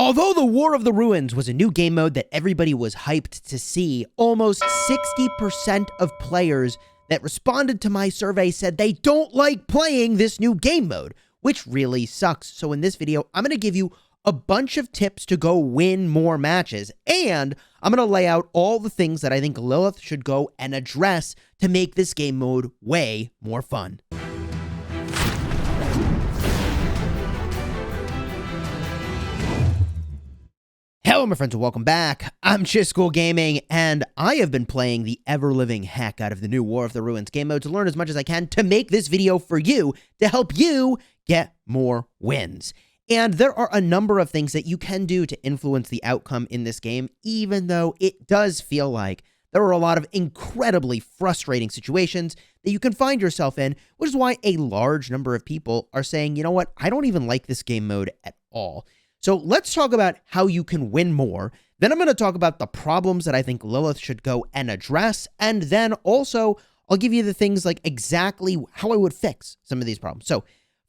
Although the War of the Ruins was a new game mode that everybody was hyped to see, almost 60% of players that responded to my survey said they don't like playing this new game mode, which really sucks. So in this video, I'm going to give you a bunch of tips to go win more matches, and I'm going to lay out all the things that I think Lilith should go and address to make this game mode way more fun. Hello, my friends, and welcome back. I'm Chisgule Gaming, and I have been playing the ever-living heck out of the new War of the Ruins game mode to learn as much as I can to make this video for you to help you get more wins. And there are a number of things that you can do to influence the outcome in this game, even though it does feel like there are a lot of incredibly frustrating situations that you can find yourself in, which is why a large number of people are saying, you know what, I don't even like this game mode at all. So let's talk about how you can win more. Then I'm going to talk about the problems that I think Lilith should go and address. And then also, I'll give you the things like exactly how I would fix some of these problems. So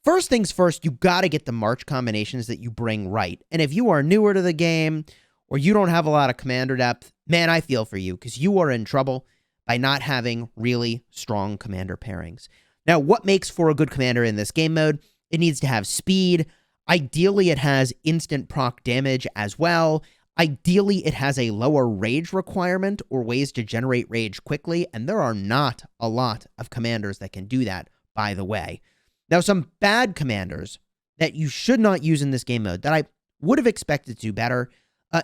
first things first, you got to get the march combinations that you bring right. And if you are newer to the game or you don't have a lot of commander depth, man, I feel for you because you are in trouble by not having really strong commander pairings. Now, what makes for a good commander in this game mode? It needs to have speed. Ideally, it has instant proc damage as well. Ideally, it has a lower rage requirement or ways to generate rage quickly, and there are not a lot of commanders that can do that, by the way. Now, some bad commanders that you should not use in this game mode that I would have expected to do better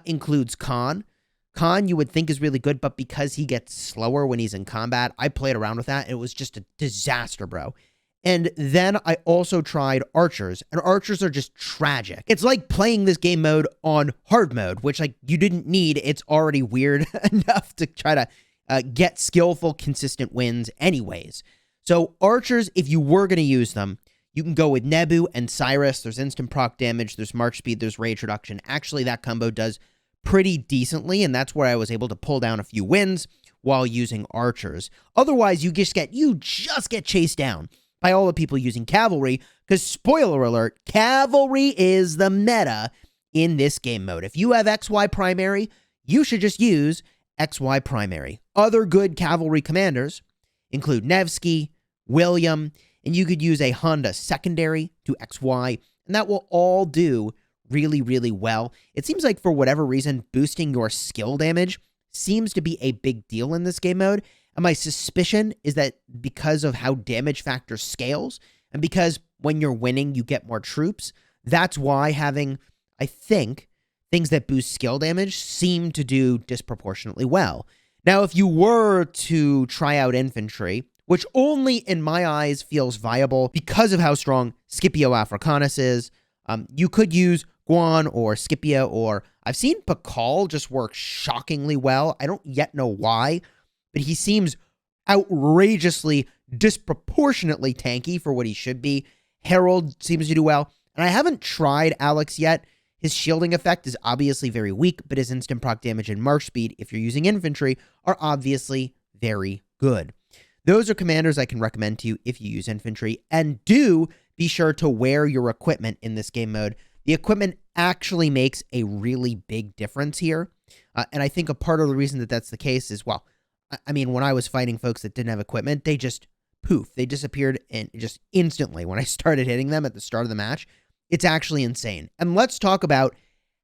includes Khan. Khan, you would think is really good, but because he gets slower when he's in combat, I played around with that, and it was just a disaster, bro. And then I also tried archers, and archers are just tragic. It's like playing this game mode on hard mode, which like you didn't need. It's already weird enough to try to get skillful, consistent wins anyways. So archers, if you were going to use them, you can go with Nebu and Cyrus. There's instant proc damage, there's march speed, there's rage reduction. Actually, that combo does pretty decently, and that's where I was able to pull down a few wins while using archers. Otherwise, you just get chased down by all the people using cavalry, because spoiler alert, cavalry is the meta in this game mode. If you have XY primary, you should just use XY primary. Other good cavalry commanders include Nevsky, William, and you could use a Honda secondary to XY, and that will all do really, really well. It seems like for whatever reason, boosting your skill damage seems to be a big deal in this game mode. And my suspicion is that because of how damage factor scales, and because when you're winning, you get more troops, that's why having, I think, things that boost skill damage seem to do disproportionately well. Now, if you were to try out infantry, which only in my eyes feels viable because of how strong Scipio Africanus is, you could use Guan or Scipio, or I've seen Pakal just work shockingly well. I don't yet know why, but he seems outrageously, disproportionately tanky for what he should be. Harold seems to do well. And I haven't tried Alex yet. His shielding effect is obviously very weak, but his instant proc damage and march speed, if you're using infantry, are obviously very good. Those are commanders I can recommend to you if you use infantry. And do be sure to wear your equipment in this game mode. The equipment actually makes a really big difference here. And I think a part of the reason that that's the case is, well, I mean, when I was fighting folks that didn't have equipment, they just poof, they disappeared and just instantly when I started hitting them at the start of the match. It's actually insane. And let's talk about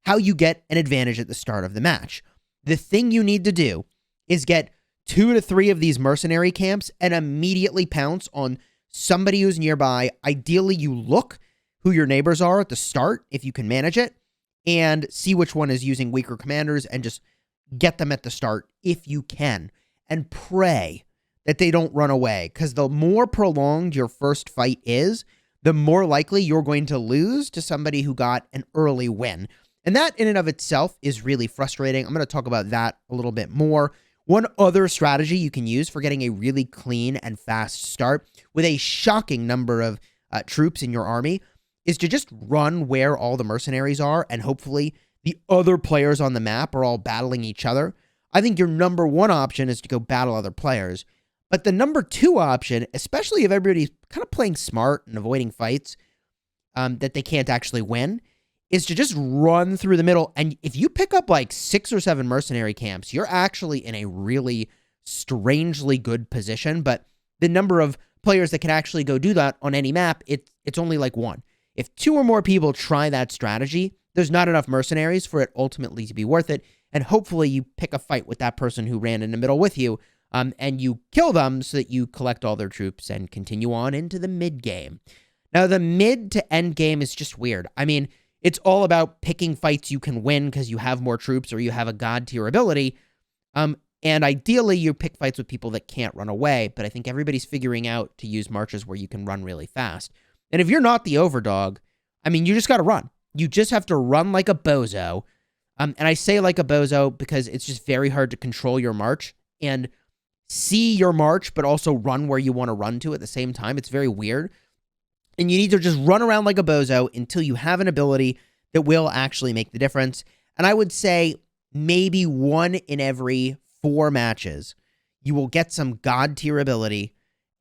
how you get an advantage at the start of the match. The thing you need to do is get 2 to 3 of these mercenary camps and immediately pounce on somebody who's nearby. Ideally, you look who your neighbors are at the start, if you can manage it, and see which one is using weaker commanders and just get them at the start if you can. And pray that they don't run away, because the more prolonged your first fight is, the more likely you're going to lose to somebody who got an early win. And that in and of itself is really frustrating. I'm going to talk about that a little bit more. One other strategy you can use for getting a really clean and fast start with a shocking number of troops in your army is to just run where all the mercenaries are, and hopefully the other players on the map are all battling each other. I think your number one option is to go battle other players. But the number two option, especially if everybody's kind of playing smart and avoiding fights that they can't actually win, is to just run through the middle. And if you pick up like 6 or 7 mercenary camps, you're actually in a really strangely good position. But the number of players that can actually go do that on any map, it's only like 1. If 2 or more people try that strategy, there's not enough mercenaries for it ultimately to be worth it. And hopefully you pick a fight with that person who ran in the middle with you, and you kill them so that you collect all their troops and continue on into the mid game. Now, the mid to end game is just weird. I mean, it's all about picking fights you can win because you have more troops or you have a god tier ability. And ideally, you pick fights with people that can't run away. But I think everybody's figuring out to use marches where you can run really fast. And if you're not the overdog, I mean, you just got to run. You just have to run like a bozo. And I say like a bozo because it's just very hard to control your march and see your march, but also run where you want to run to at the same time. It's very weird. And you need to just run around like a bozo until you have an ability that will actually make the difference. And I would say maybe 1 in every 4 matches, you will get some god tier ability,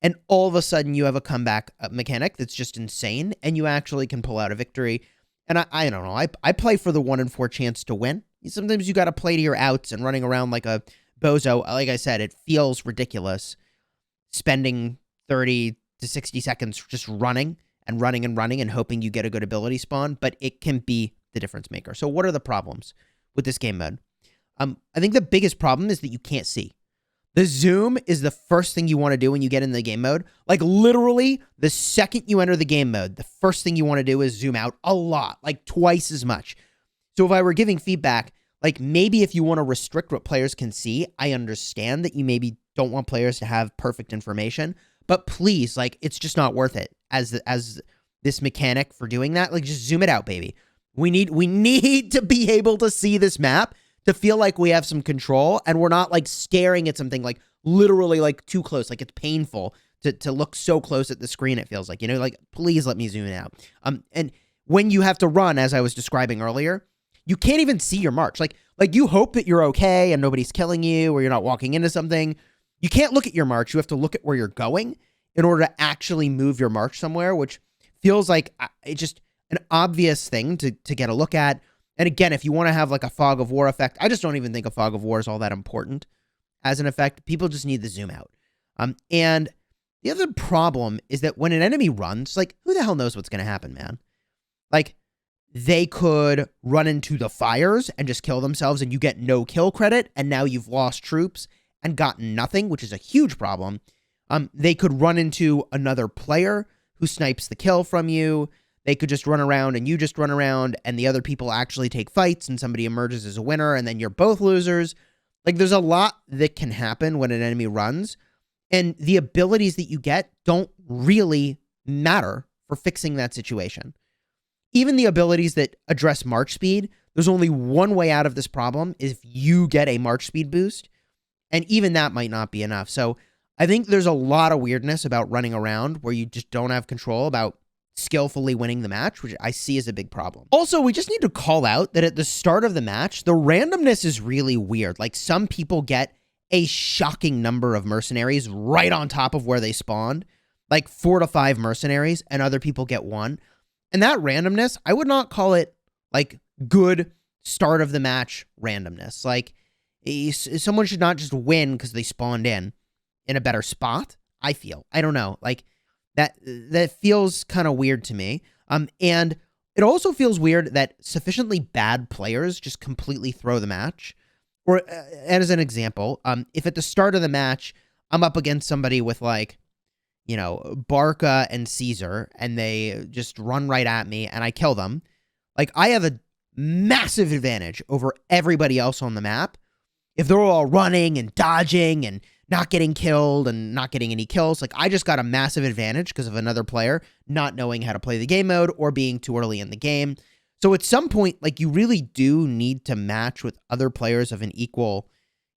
and all of a sudden you have a comeback mechanic that's just insane, and you actually can pull out a victory. And I don't know, I play for the 1 in 4 chance to win. Sometimes you got to play to your outs, and running around like a bozo, like I said, it feels ridiculous spending 30 to 60 seconds just running and running and running and hoping you get a good ability spawn, but it can be the difference maker. So what are the problems with this game mode? I think the biggest problem is that you can't see. The zoom is the first thing you want to do when you get in the game mode. Like literally the second you enter the game mode, the first thing you want to do is zoom out a lot, like twice as much. So if I were giving feedback, like maybe if you want to restrict what players can see, I understand that you maybe don't want players to have perfect information, but please, like, it's just not worth it as this mechanic for doing that. Like, just zoom it out, baby. We need to be able to see this map to feel like we have some control, and we're not like staring at something like literally like too close. Like it's painful to look so close at the screen. It feels like, you know, like please let me zoom it out. And when you have to run, as I was describing earlier, you can't even see your march. Like you hope that you're okay and nobody's killing you or you're not walking into something. You can't look at your march. You have to look at where you're going in order to actually move your march somewhere, which feels like it's just an obvious thing to get a look at. And again, if you want to have like a fog of war effect, I just don't even think a fog of war is all that important as an effect. People just need the zoom out. And the other problem is that when an enemy runs, like who the hell knows what's going to happen, man? Like they could run into the fires and just kill themselves and you get no kill credit. And now you've lost troops and gotten nothing, which is a huge problem. They could run into another player who snipes the kill from you. They could just run around and you just run around and the other people actually take fights and somebody emerges as a winner and then you're both losers. Like there's a lot that can happen when an enemy runs, and the abilities that you get don't really matter for fixing that situation. Even the abilities that address march speed, there's only one way out of this problem is if you get a march speed boost, and even that might not be enough. So I think there's a lot of weirdness about running around where you just don't have control about skillfully winning the match, which I see as a big problem. Also, we just need to call out that at the start of the match, the randomness is really weird. Like some people get a shocking number of mercenaries right on top of where they spawned, like 4 to 5 mercenaries, and other people get 1. And that randomness, I would not call it like good start of the match randomness. Like someone should not just win because they spawned in a better spot. I feel, I don't know, like that feels kind of weird to me. And it also feels weird that sufficiently bad players just completely throw the match. Or as an example, if at the start of the match, I'm up against somebody with like, you know, Barca and Caesar, and they just run right at me and I kill them. Like I have a massive advantage over everybody else on the map. If they're all running and dodging and not getting killed and not getting any kills, like I just got a massive advantage because of another player not knowing how to play the game mode or being too early in the game. So at some point, like you really do need to match with other players of an equal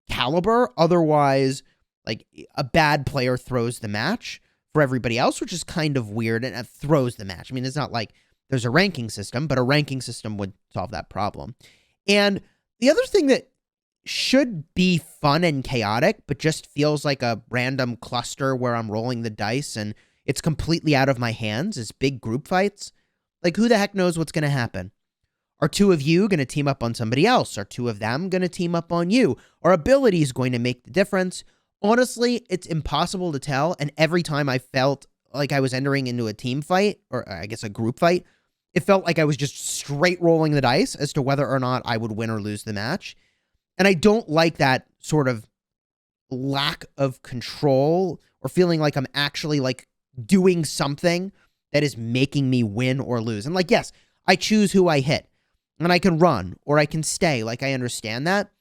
caliber. Otherwise, like a bad player throws the match for everybody else, which is kind of weird, and it throws the match. I mean, it's not like there's a ranking system, but a ranking system would solve that problem. And the other thing that should be fun and chaotic, but just feels like a random cluster where I'm rolling the dice and it's completely out of my hands is big group fights. Like who the heck knows what's going to happen? Are two of you going to team up on somebody else? Are two of them going to team up on you? Are abilities going to make the difference? Honestly, it's impossible to tell. And every time I felt like I was entering into a team fight, or I guess a group fight, it felt like I was just straight rolling the dice as to whether or not I would win or lose the match. And I don't like that sort of lack of control or feeling like I'm actually like doing something that is making me win or lose. And like, yes, I choose who I hit and I can run or I can stay. Like, I understand that,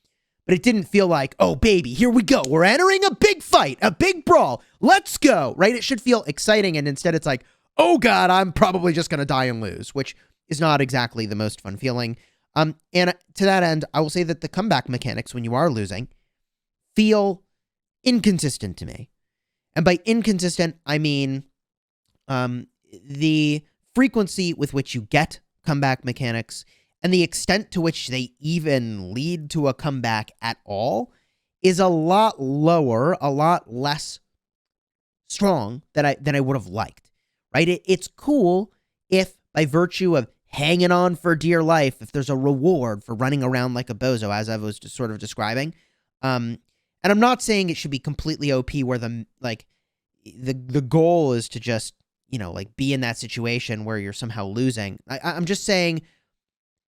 but it didn't feel like, oh baby, here we go. We're entering a big fight, a big brawl. Let's go. Right. It should feel exciting. And instead it's like, oh God, I'm probably just going to die and lose, which is not exactly the most fun feeling. And to that end, I will say that the comeback mechanics when you are losing feel inconsistent to me. And by inconsistent, I mean the frequency with which you get comeback mechanics and the extent to which they even lead to a comeback at all is a lot lower, a lot less strong than I would have liked. Right? It's cool if by virtue of hanging on for dear life, if there's a reward for running around like a bozo, as I was just sort of describing. And I'm not saying it should be completely OP where the goal is to just, like be in that situation where you're somehow losing. I'm just saying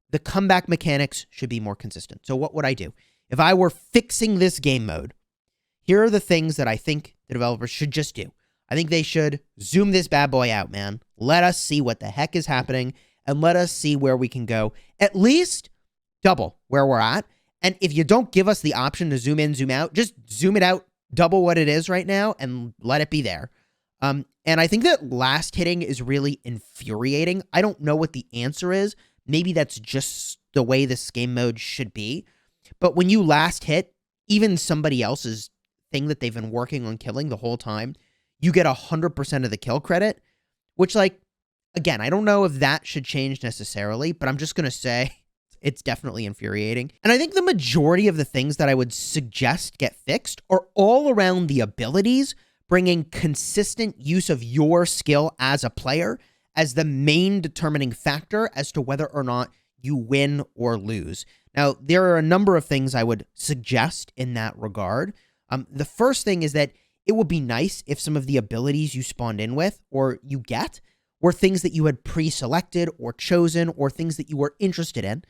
the comeback mechanics should be more consistent. So what would I do? If I were fixing this game mode, here are the things that I think the developers should just do. I think they should zoom this bad boy out, man. Let us see what the heck is happening and let us see where we can go. At least double where we're at. And if you don't give us the option to zoom in, zoom out, just zoom it out, double what it is right now, and let it be there. And I think that last hitting is really infuriating. I don't know what the answer is. Maybe that's just the way this game mode should be. But when you last hit, even somebody else's thing that they've been working on killing the whole time, you get 100% of the kill credit, which, like, again, I don't know if that should change necessarily, but I'm just going to say it's definitely infuriating. And I think the majority of the things that I would suggest get fixed are all around the abilities, bringing consistent use of your skill as a player as the main determining factor as to whether or not you win or lose. Now, there are a number of things I would suggest in that regard. The first thing is that it would be nice if some of the abilities you spawned in with or you get were things that you had pre-selected or chosen or things that you were interested in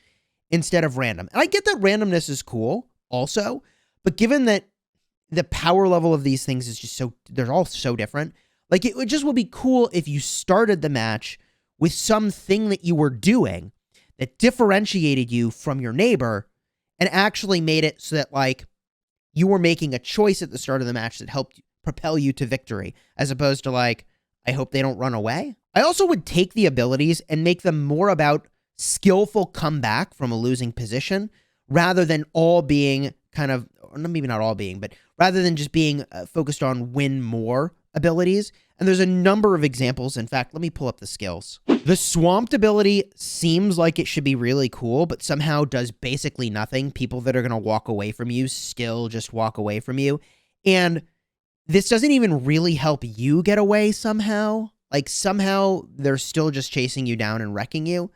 instead of random. And I get that randomness is cool also, but given that the power level of these things is just they're all so different, like it just would be cool if you started the match with something that you were doing that differentiated you from your neighbor and actually made it so that, like, you were making a choice at the start of the match that helped propel you to victory, as opposed to, like, I hope they don't run away. I also would take the abilities and make them more about skillful comeback from a losing position rather than all being kind of, or maybe not all being, but rather than just being focused on win more abilities. And there's a number of examples. In fact, let me pull up the skills. The swamped ability seems like it should be really cool, but somehow does basically nothing. People that are going to walk away from you still just walk away from you. And this doesn't even really help you get away somehow. Like, somehow they're still just chasing you down and wrecking you.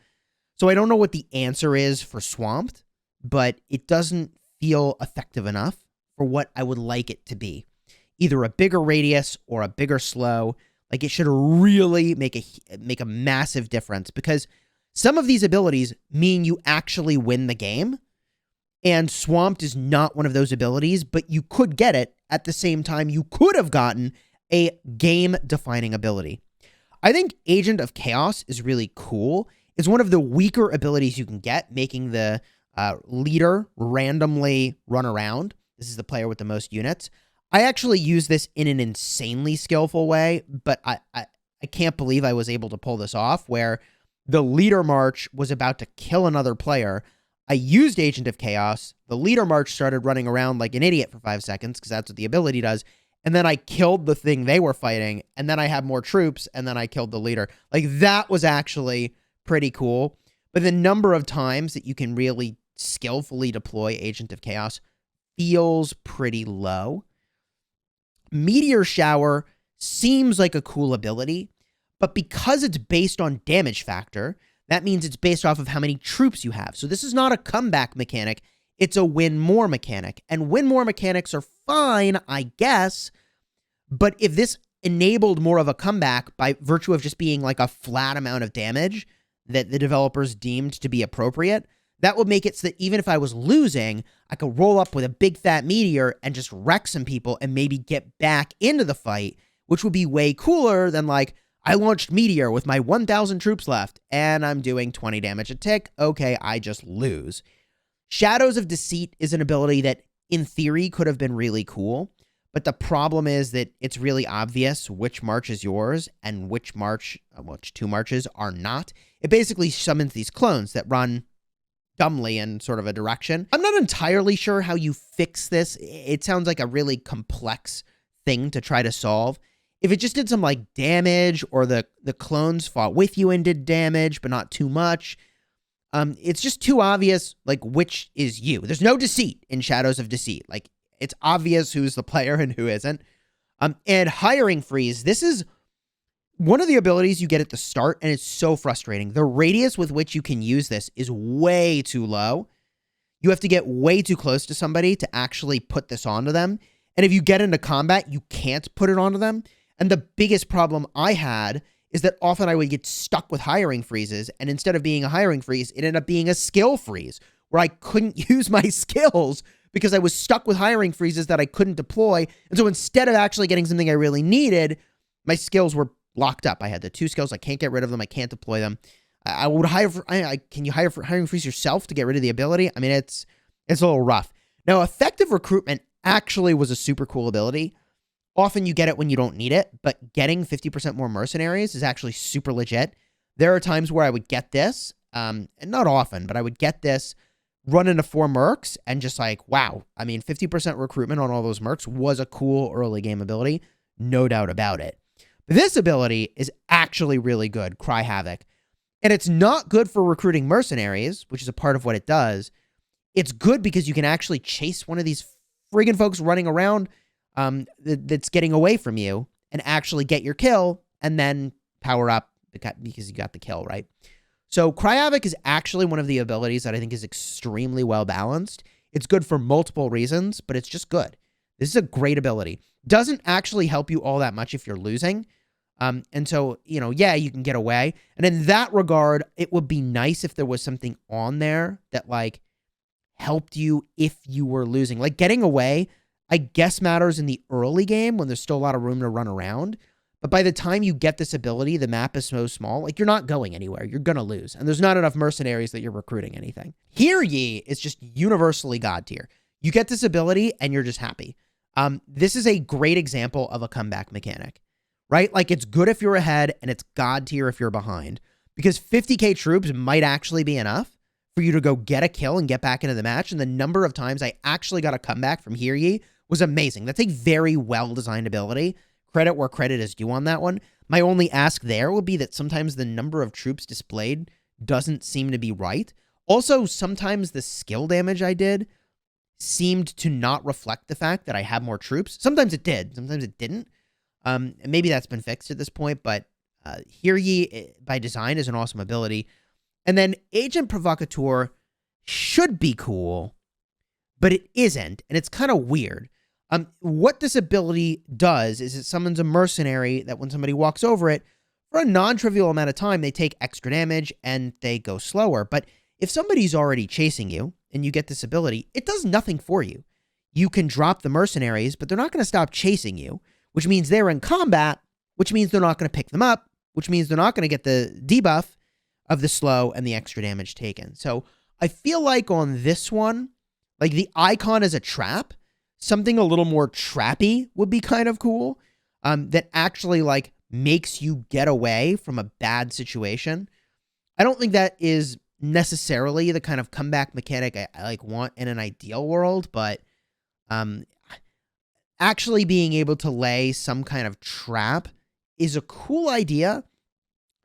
So I don't know what the answer is for swamped, but it doesn't feel effective enough for what I would like it to be. Either a bigger radius or a bigger slow. Like, it should really make a massive difference, because some of these abilities mean you actually win the game, and swamped is not one of those abilities, but you could get it at the same time you could have gotten a game-defining ability. I think Agent of Chaos is really cool. It's one of the weaker abilities you can get, making the leader randomly run around. This is the player with the most units. I actually use this in an insanely skillful way, but I can't believe I was able to pull this off, where the leader march was about to kill another player. I used Agent of Chaos. The leader march started running around like an idiot for 5 seconds, because that's what the ability does. And then I killed the thing they were fighting, and then I had more troops, and then I killed the leader. Like, that was actually pretty cool. But the number of times that you can really skillfully deploy Agent of Chaos feels pretty low. Meteor Shower seems like a cool ability, but because it's based on damage factor, That means it's based off of how many troops you have. So this is not a comeback mechanic. It's a win more mechanic. And win more mechanics are fine, I guess. But if this enabled more of a comeback by virtue of just being like a flat amount of damage that the developers deemed to be appropriate, that would make it so that even if I was losing, I could roll up with a big fat meteor and just wreck some people and maybe get back into the fight, which would be way cooler than like, I launched Meteor with my 1,000 troops left, and I'm doing 20 damage a tick. Okay, I just lose. Shadows of Deceit is an ability that, in theory, could have been really cool, but the problem is that it's really obvious which march is yours and which two marches are not. It basically summons these clones that run dumbly in sort of a direction. I'm not entirely sure how you fix this. It sounds like a really complex thing to try to solve. If it just did some like damage, or the clones fought with you and did damage, but not too much, it's just too obvious like which is you. There's no deceit in Shadows of Deceit. Like, it's obvious who's the player and who isn't. And Hiring Freeze, this is one of the abilities you get at the start, and it's so frustrating. The radius with which you can use this is way too low. You have to get way too close to somebody to actually put this onto them. And if you get into combat, you can't put it onto them. And the biggest problem I had is that often I would get stuck with hiring freezes, and instead of being a hiring freeze, it ended up being a skill freeze, where I couldn't use my skills because I was stuck with hiring freezes that I couldn't deploy. And so instead of actually getting something I really needed, my skills were locked up. I had the 2 skills. I can't get rid of them. I can't deploy them. I would hire for, can you hire for hiring freeze yourself to get rid of the ability? I mean, it's a little rough. Now, effective recruitment actually was a super cool ability. Often you get it when you don't need it, but getting 50% more mercenaries is actually super legit. There are times where I would get this, and not often, but I would get this, run into 4 mercs, and just like, wow. I mean, 50% recruitment on all those mercs was a cool early game ability, no doubt about it. But this ability is actually really good, Cry Havoc. And it's not good for recruiting mercenaries, which is a part of what it does. It's good because you can actually chase one of these friggin' folks running around that's getting away from you and actually get your kill and then power up because you got the kill, right? So Cry Havoc is actually one of the abilities that I think is extremely well balanced. It's good for multiple reasons, but it's just good. This is a great ability. Doesn't actually help you all that much if you're losing. And so, you know, yeah, you can get away. And in that regard, it would be nice if there was something on there that like helped you if you were losing. Like getting away, I guess, matters in the early game when there's still a lot of room to run around. But by the time you get this ability, the map is so small, like you're not going anywhere. You're going to lose. And there's not enough mercenaries that you're recruiting anything. Hear Ye is just universally God tier. You get this ability and you're just happy. This is a great example of a comeback mechanic, right? Like it's good if you're ahead and it's God tier if you're behind, because 50k troops might actually be enough for you to go get a kill and get back into the match. And the number of times I actually got a comeback from Hear Ye was amazing. That's a very well-designed ability. Credit where credit is due on that one. My only ask there would be that sometimes the number of troops displayed doesn't seem to be right. Also, sometimes the skill damage I did seemed to not reflect the fact that I had more troops. Sometimes it did. Sometimes it didn't. And maybe that's been fixed at this point, but Hear Ye by design is an awesome ability. And then Agent Provocateur should be cool, but it isn't, and it's kind of weird. What this ability does is it summons a mercenary that when somebody walks over it, for a non-trivial amount of time, they take extra damage and they go slower. But if somebody's already chasing you and you get this ability, it does nothing for you. You can drop the mercenaries, but they're not going to stop chasing you, which means they're in combat, which means they're not going to pick them up, which means they're not going to get the debuff of the slow and the extra damage taken. So I feel like on this one, like the icon is a trap, something a little more trappy would be kind of cool, that actually like makes you get away from a bad situation. I don't think that is necessarily the kind of comeback mechanic I like want in an ideal world, but actually being able to lay some kind of trap is a cool idea.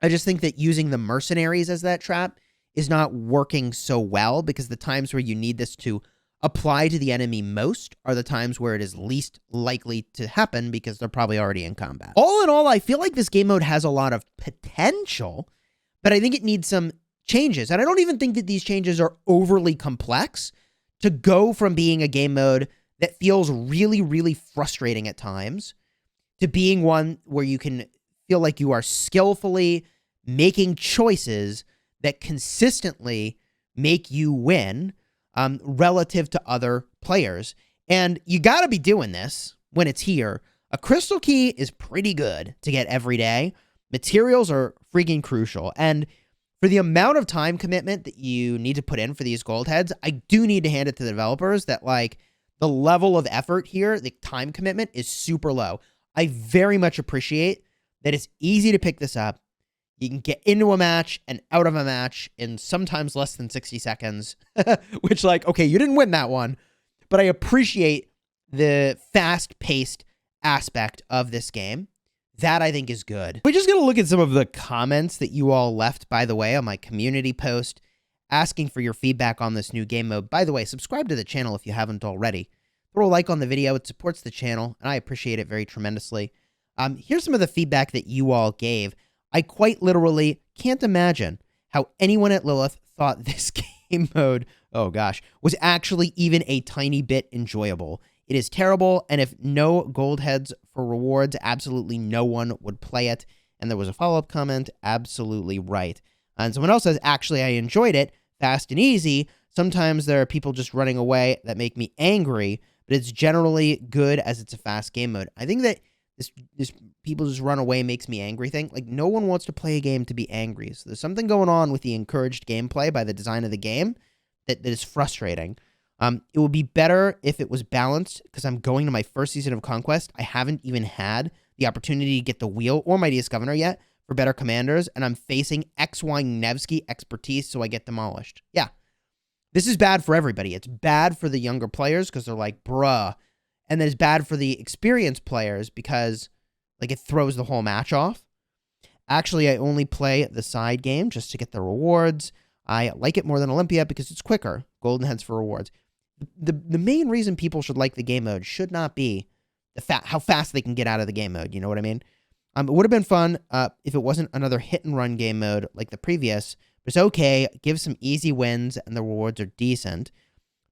I just think that using the mercenaries as that trap is not working so well, because the times where you need this to apply to the enemy most are the times where it is least likely to happen because they're probably already in combat. All in all, I feel like this game mode has a lot of potential, but I think it needs some changes, and I don't even think that these changes are overly complex, to go from being a game mode that feels really, really frustrating at times to being one where you can feel like you are skillfully making choices that consistently make you win relative to other players. And you got to be doing this when it's here. A crystal key is pretty good to get every day. Materials are freaking crucial. And for the amount of time commitment that you need to put in for these gold heads, I do need to hand it to the developers that, like, the level of effort here, the time commitment is super low. I very much appreciate that it's easy to pick this up. You can get into a match and out of a match in sometimes less than 60 seconds, which, like, okay, you didn't win that one, but I appreciate the fast-paced aspect of this game. That, I think, is good. We're just going to look at some of the comments that you all left, by the way, on my community post asking for your feedback on this new game mode. By the way, subscribe to the channel if you haven't already. Throw a like on the video. It supports the channel, and I appreciate it very tremendously. Here's some of the feedback that you all gave. I quite literally can't imagine how anyone at Lilith thought this game mode, oh gosh, was actually even a tiny bit enjoyable. It is terrible, and if no gold heads for rewards, absolutely no one would play it. And there was a follow-up comment, absolutely right. And someone else says, actually, I enjoyed it, fast and easy. Sometimes there are people just running away that make me angry, but it's generally good as it's a fast game mode. I think that this people just run away makes me angry thing. Like, no one wants to play a game to be angry. So there's something going on with the encouraged gameplay by the design of the game that is frustrating. It would be better if it was balanced, because I'm going to my first season of Conquest. I haven't even had the opportunity to get the wheel or Mightiest Governor yet for better commanders, and I'm facing XY Nevsky expertise, so I get demolished. Yeah. This is bad for everybody. It's bad for the younger players because they're like, bruh. And then it's bad for the experienced players because, like, it throws the whole match off. Actually, I only play the side game just to get the rewards. I like it more than Olympia because it's quicker. Golden heads for rewards. The main reason people should like the game mode should not be how fast they can get out of the game mode. You know what I mean? It would have been fun if it wasn't another hit-and-run game mode like the previous. But it's okay. Give some easy wins, and the rewards are decent.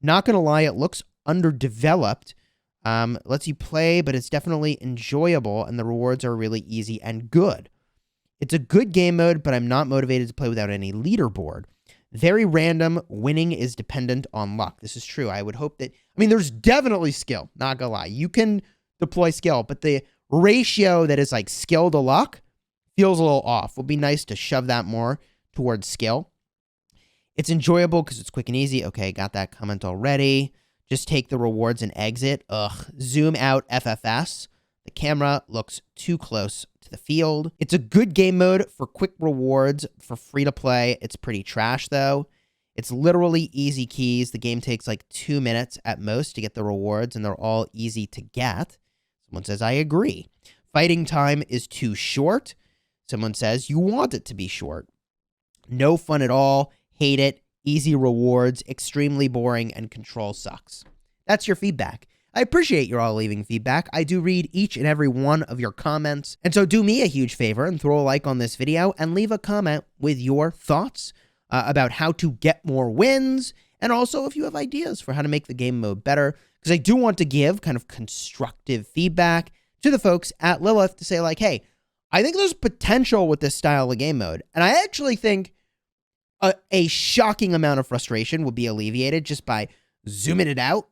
Not going to lie, it looks underdeveloped. Lets you play, but it's definitely enjoyable, and the rewards are really easy and good. It's a good game mode, but I'm not motivated to play without any leaderboard. Very random. Winning is dependent on luck. This is true. I would hope that... I mean, there's definitely skill. Not gonna lie. You can deploy skill, but the ratio that is like skill to luck feels a little off. Would be nice to shove that more towards skill. It's enjoyable because it's quick and easy. Okay, got that comment already. Just take the rewards and exit. Ugh. Zoom out FFS. The camera looks too close to the field. It's a good game mode for quick rewards. For free to play, it's pretty trash though. It's literally easy keys. The game takes like 2 minutes at most to get the rewards, and they're all easy to get. Someone says, I agree. Fighting time is too short. Someone says, you want it to be short. No fun at all. Hate it. Easy rewards. Extremely boring, and control sucks. That's your feedback. I appreciate you all leaving feedback. I do read each and every one of your comments. And so do me a huge favor and throw a like on this video and leave a comment with your thoughts about how to get more wins. And also if you have ideas for how to make the game mode better. Because I do want to give kind of constructive feedback to the folks at Lilith to say like, hey, I think there's potential with this style of game mode. And I actually think a shocking amount of frustration will be alleviated just by zooming it out.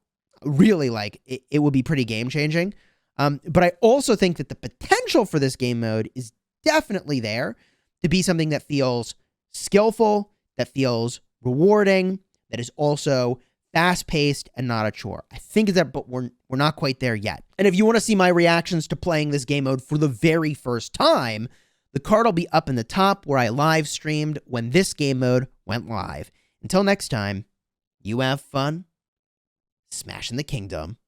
Really, like, it would be pretty game-changing. But I also think that the potential for this game mode is definitely there to be something that feels skillful, that feels rewarding, that is also fast-paced and not a chore. I think that, but we're not quite there yet. And if you want to see my reactions to playing this game mode for the very first time, the card will be up in the top where I live streamed when this game mode went live. Until next time, you have fun smashing the kingdom.